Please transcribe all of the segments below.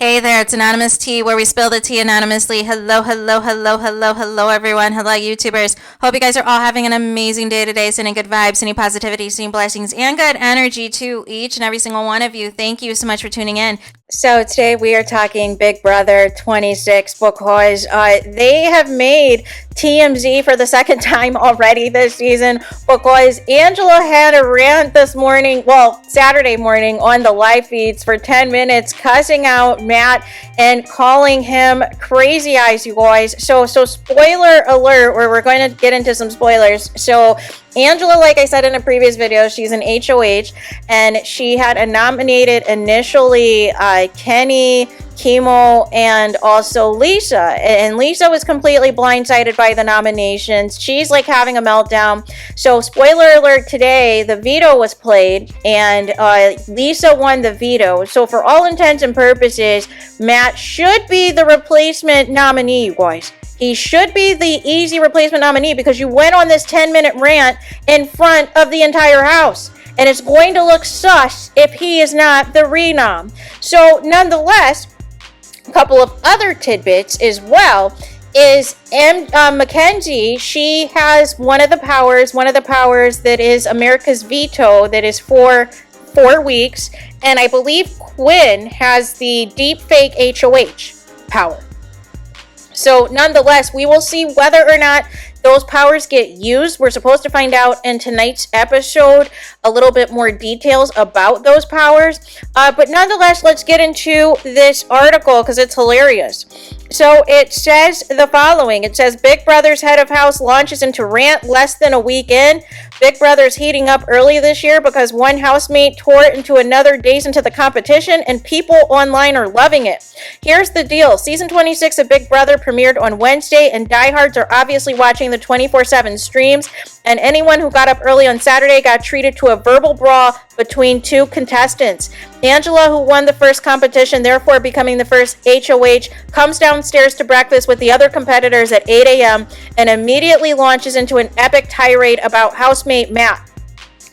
Hey there, it's Anonymous Tea, where we spill the tea anonymously. Hello, hello, hello, hello, hello, everyone. Hello, YouTubers. Hope you guys are all having an amazing day today, sending good vibes, sending positivity, sending blessings, and good energy to each and every single one of you. Thank you so much for tuning in. So today we are talking Big Brother 26 because they have made TMZ for the second time already this season, because Angela had a rant this morning, well, Saturday morning on the live feeds for 10 minutes, cussing out Matt and calling him crazy eyes, you guys. So spoiler alert, where we're going to get into some spoilers. So Angela, like I said in a previous video, she's an HOH, and she had nominated initially Kenny, Chemo, and also Lisa. And Lisa was completely blindsided by the nominations. She's like having a meltdown. So spoiler alert, today the veto was played and Lisa won the veto. So for all intents and purposes, Matt should be the replacement nominee, you guys. He should be the easy replacement nominee because you went on this 10-minute rant in front of the entire house. And it's going to look sus if he is not the renom. So nonetheless, a couple of other tidbits as well is Mackenzie. She has one of the powers that is America's veto, that is for 4 weeks. And I believe Quinn has the deep fake HOH power. So nonetheless, we will see whether or not those powers get used. We're supposed to find out in tonight's episode a little bit more details about those powers. But nonetheless, let's get into this article because it's hilarious. So it says the following. It says, Big Brother's head of house launches into rant less than a week in. Big Brother's heating up early this year because one housemate tore it into another days into the competition, and people online are loving it. Here's the deal. Season 26 of Big Brother premiered on Wednesday, and diehards are obviously watching the 24/7 streams, and anyone who got up early on Saturday got treated to a verbal brawl between two contestants. Angela, who won the first competition, therefore becoming the first HOH, comes downstairs to breakfast with the other competitors at 8 a.m. and immediately launches into an epic tirade about housemate Matt.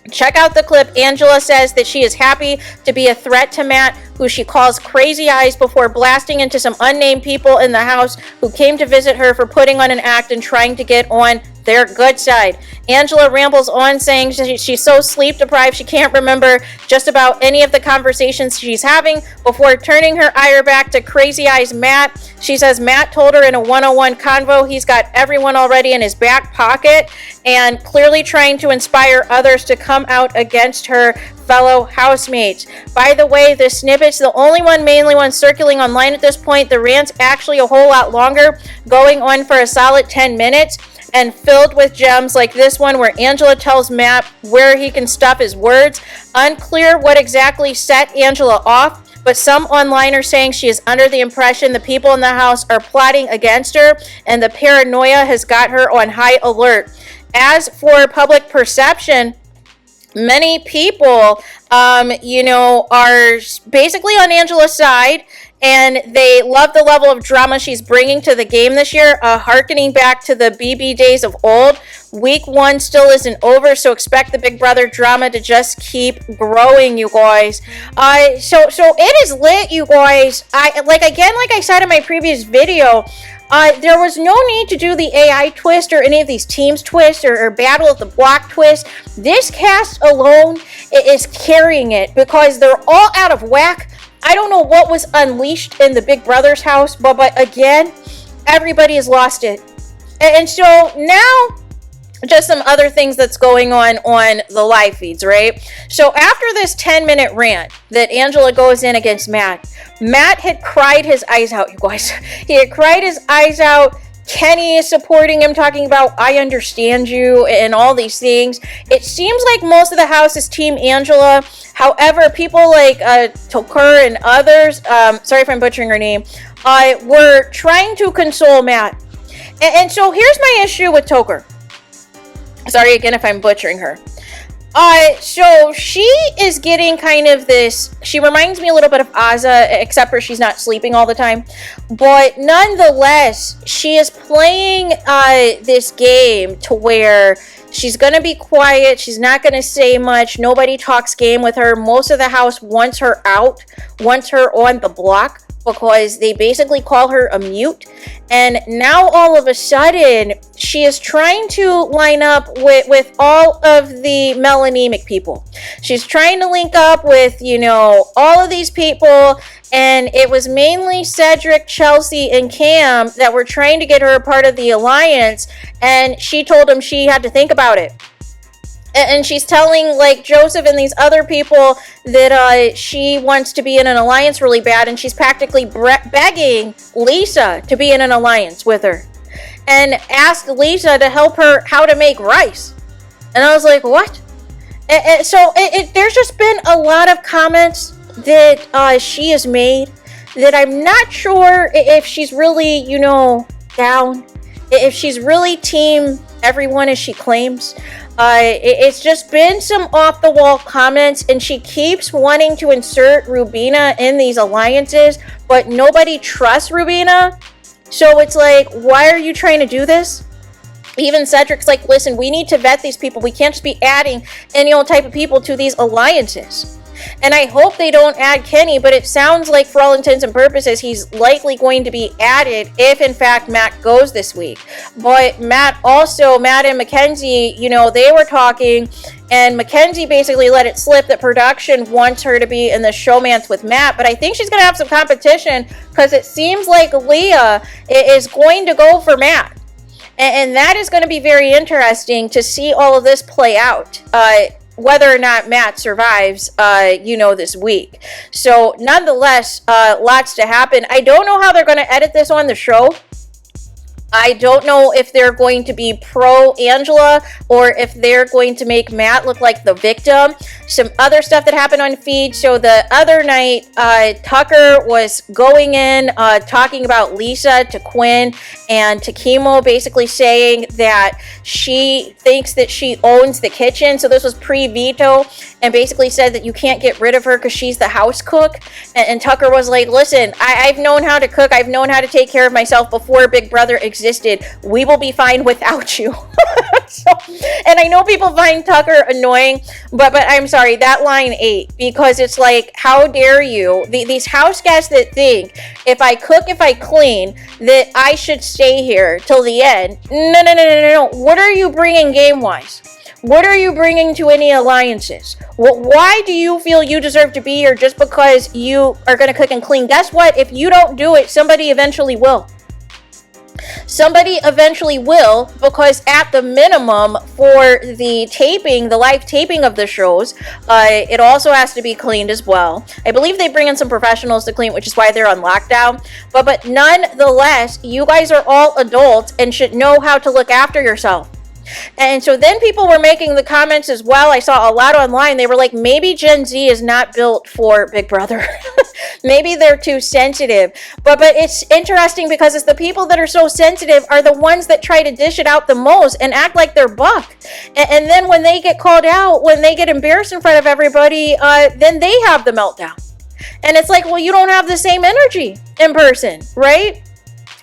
Check out the clip. Angela says that she is happy to be a threat to Matt, who she calls crazy eyes, before blasting into some unnamed people in the house who came to visit her for putting on an act and trying to get on their good side. Angela rambles on, saying she's so sleep deprived she can't remember just about any of the conversations she's having, before turning her ire back to crazy eyes Matt. She says Matt told her in a one-on-one convo he's got everyone already in his back pocket, and clearly trying to inspire others to come out against her fellow housemates. By the way, this snippet's the only one, mainly one circulating online at this point. The rant's actually a whole lot longer, going on for a solid 10 minutes, and filled with gems like this one where Angela tells Matt where he can stuff his words. Unclear what exactly set Angela off, but some online are saying she is under the impression the people in the house are plotting against her, and the paranoia has got her on high alert. As for public perception, many people, are basically on Angela's side, and they love the level of drama she's bringing to the game this year, hearkening back to the BB days of old. Week 1 still isn't over, so expect the Big Brother drama to just keep growing, you guys. So it is lit, you guys. Like I said in my previous video, there was no need to do the AI twist or any of these teams twist or Battle of the Block twist. This cast alone is carrying it because they're all out of whack. I don't know what was unleashed in the Big Brother's house, but again, everybody has lost it. And so now, just some other things that's going on the live feeds, right? So after this 10-minute rant that Angela goes in against Matt had cried his eyes out, you guys. He had cried his eyes out. Kenny is supporting him, talking about I understand you and all these things. It seems like most of the house is Team Angela. However, people like Toker and others, sorry if I'm butchering her name, were trying to console Matt. And so here's my issue with Toker. Sorry again if I'm butchering her. So she is getting kind of this, she reminds me a little bit of Azza, except for she's not sleeping all the time. But nonetheless, she is playing this game to where she's going to be quiet. She's not going to say much. Nobody talks game with her. Most of the house wants her out, wants her on the block. because they basically call her a mute. And now all of a sudden, she is trying to line up with all of the melanemic people. She's trying to link up with, you know, all of these people. And it was mainly Cedric, Chelsea, and Cam that were trying to get her a part of the alliance. And she told them she had to think about it. And she's telling, like, Joseph and these other people that she wants to be in an alliance really bad. And she's practically begging Lisa to be in an alliance with her. And asked Lisa to help her how to make rice. And I was like, what? So there's just been a lot of comments that she has made that I'm not sure if she's really, you know, down. If she's really team everyone as she claims. It's just been some off-the-wall comments, and she keeps wanting to insert Rubina in these alliances, but nobody trusts Rubina. So it's like, why are you trying to do this? Even Cedric's like, listen, we need to vet these people. We can't just be adding any old type of people to these alliances. And I hope they don't add Kenny, but it sounds like for all intents and purposes, he's likely going to be added if in fact Matt goes this week. But Matt and Mackenzie, you know, they were talking, and Mackenzie basically let it slip that production wants her to be in the showmance with Matt. But I think she's going to have some competition because it seems like Leah is going to go for Matt. And that is going to be very interesting to see all of this play out. Whether or not Matt survives, you know, this week. So, nonetheless, lots to happen. I don't know how they're going to edit this on the show. I don't know if they're going to be pro Angela or if they're going to make Matt look like the victim. Some other stuff that happened on feed. So the other night, Tucker was going in, talking about Lisa to Quinn and to Chemo, basically saying that she thinks that she owns the kitchen. So this was pre-veto, and basically said that you can't get rid of her because she's the house cook. And Tucker was like, listen, I've known how to cook. I've known how to take care of myself before Big Brother existed. We will be fine without you. And I know people find Tucker annoying, but I'm sorry, that line ate, because it's like, how dare you? These house guests that think if I cook, if I clean, that I should stay here till the end. No. What are you bringing game-wise? What are you bringing to any alliances? Why do you feel you deserve to be here just because you are going to cook and clean? Guess what? If you don't do it, somebody eventually will. Somebody eventually will, because at the minimum for the taping, the live taping of the shows, it also has to be cleaned as well. I believe they bring in some professionals to clean, which is why they're on lockdown. But nonetheless, you guys are all adults and should know how to look after yourself. And so then people were making the comments as well. I saw a lot online. They were like, maybe Gen Z is not built for Big Brother. Maybe they're too sensitive. But it's interesting because it's the people that are so sensitive are the ones that try to dish it out the most and act like they're buck. And then when they get called out, when they get embarrassed in front of everybody, then they have the meltdown. And it's like, well, you don't have the same energy in person, right?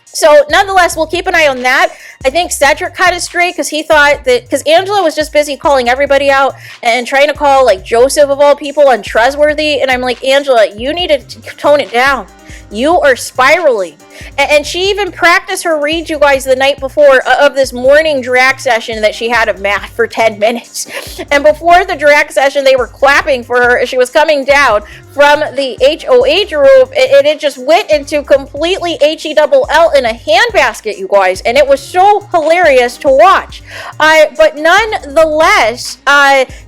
So nonetheless, we'll keep an eye on that. I think Cedric caught it straight because he thought that, because Angela was just busy calling everybody out and trying to call like Joseph of all people untrustworthy. And I'm like, Angela, you need to tone it down. You are spiraling. And she even practiced her read, you guys, the night before of this morning drag session that she had of Matt for 10 minutes. And before the drag session, they were clapping for her as she was coming down from the HOH roof. It just went into completely HELL in a handbasket, you guys. And it was so hilarious to watch. But nonetheless,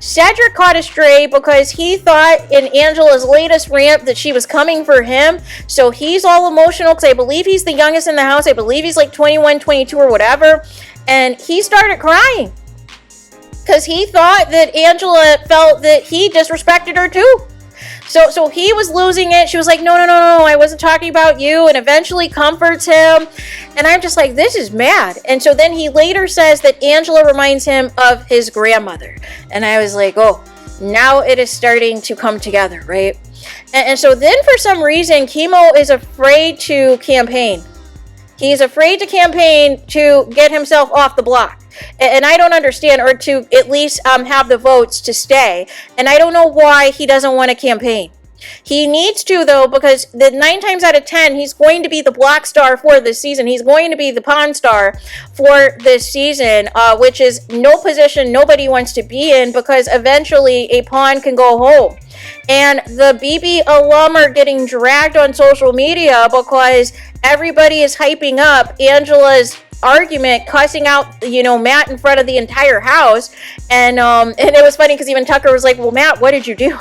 Cedric caught a stray because he thought in Angela's latest rant that she was coming for him. So he's all emotional because I believe he's the youngest in the house. I believe he's like 21, 22 or whatever. And he started crying because he thought that Angela felt that he disrespected her too. So he was losing it. She was like, no, I wasn't talking about you, and eventually comforts him. And I'm just like, this is mad. And so then he later says that Angela reminds him of his grandmother. And I was like, oh, now it is starting to come together, right? And so then for some reason, Chemo is afraid to campaign. He's afraid to campaign to get himself off the block. And I don't understand, or to at least have the votes to stay. And I don't know why he doesn't want to campaign. He needs to, though, because the 9 times out of 10, he's going to be the block star for this season. He's going to be the pawn star for this season, which is no position nobody wants to be in, because eventually a pawn can go home. And the BB alum are getting dragged on social media because everybody is hyping up Angela's argument, cussing out, Matt in front of the entire house. And it was funny because even Tucker was like, well, Matt, what did you do?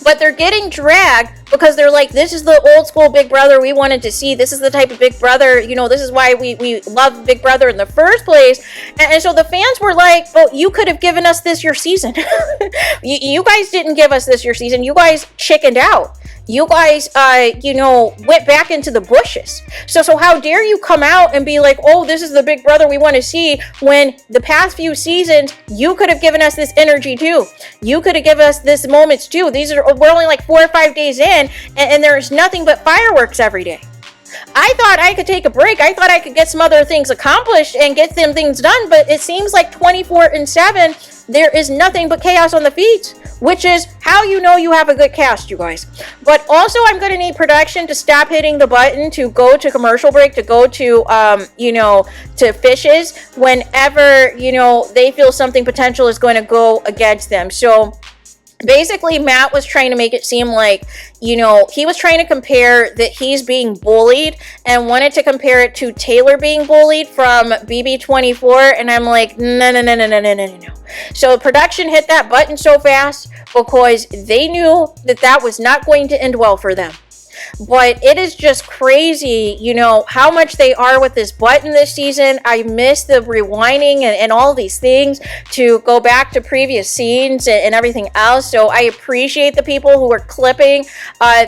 But they're getting dragged because they're like, this is the old school Big Brother we wanted to see. This is the type of Big Brother, this is why we love Big Brother in the first place. And so the fans were like, well, you could have given us this your season. You guys didn't give us this your season. You guys chickened out. You guys, went back into the bushes. So how dare you come out and be like, oh, this is the Big Brother we want to see, when the past few seasons, you could have given us this energy too. You could have given us this moments too. We're only like 4 or 5 days in, and there's nothing but fireworks every day. I thought I could take a break. I thought I could get some other things accomplished and get them things done, but it seems like 24/7, there is nothing but chaos on the feeds, which is how you know you have a good cast, you guys. But also, I'm going to need production to stop hitting the button to go to commercial break, to go to, to fishes whenever, they feel something potential is going to go against them. So basically, Matt was trying to make it seem like, he was trying to compare that he's being bullied and wanted to compare it to Taylor being bullied from BB24. And I'm like, no. So production hit that button so fast because they knew that was not going to end well for them. But it is just crazy, how much they are with this button this season. I miss the rewinding and all these things to go back to previous scenes and everything else. So I appreciate the people who are clipping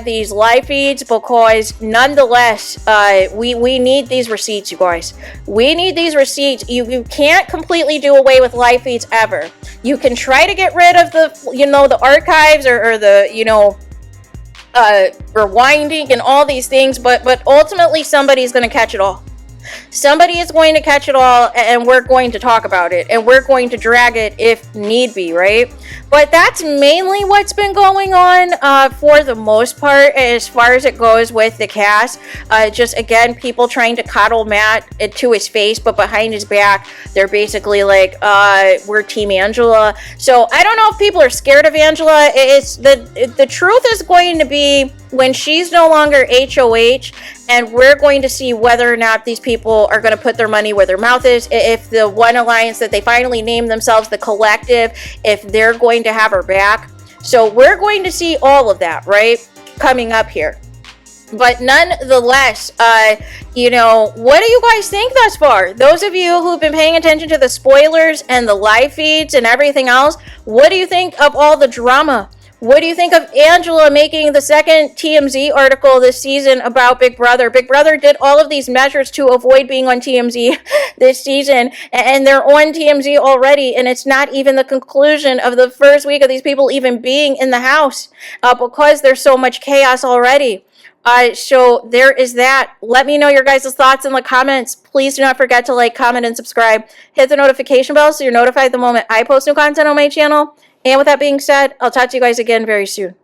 these live feeds, because nonetheless, we need these receipts, you guys. We need these receipts. You can't completely do away with live feeds ever. You can try to get rid of the archives or the, rewinding and all these things, but ultimately somebody's going to catch it all. Somebody is going to catch it all, and we're going to talk about it, and we're going to drag it if need be, right? But that's mainly what's been going on for the most part, as far as it goes with the cast. Just, again, people trying to coddle Matt to his face, but behind his back, they're basically like, we're Team Angela. So I don't know if people are scared of Angela. It's the truth is going to be when she's no longer HOH, and we're going to see whether or not these people are going to put their money where their mouth is. If the one alliance that they finally named themselves, the collective, if they're going to have her back. So we're going to see all of that, right, coming up here. But nonetheless, what do you guys think thus far? Those of you who've been paying attention to the spoilers and the live feeds and everything else, what do you think of all the drama? What do you think of Angela making the second TMZ article this season about Big Brother? Big Brother did all of these measures to avoid being on TMZ this season, and they're on TMZ already, and it's not even the conclusion of the first week of these people even being in the house because there's so much chaos already. So there is that. Let me know your guys' thoughts in the comments. Please do not forget to like, comment, and subscribe. Hit the notification bell so you're notified the moment I post new content on my channel. And with that being said, I'll talk to you guys again very soon.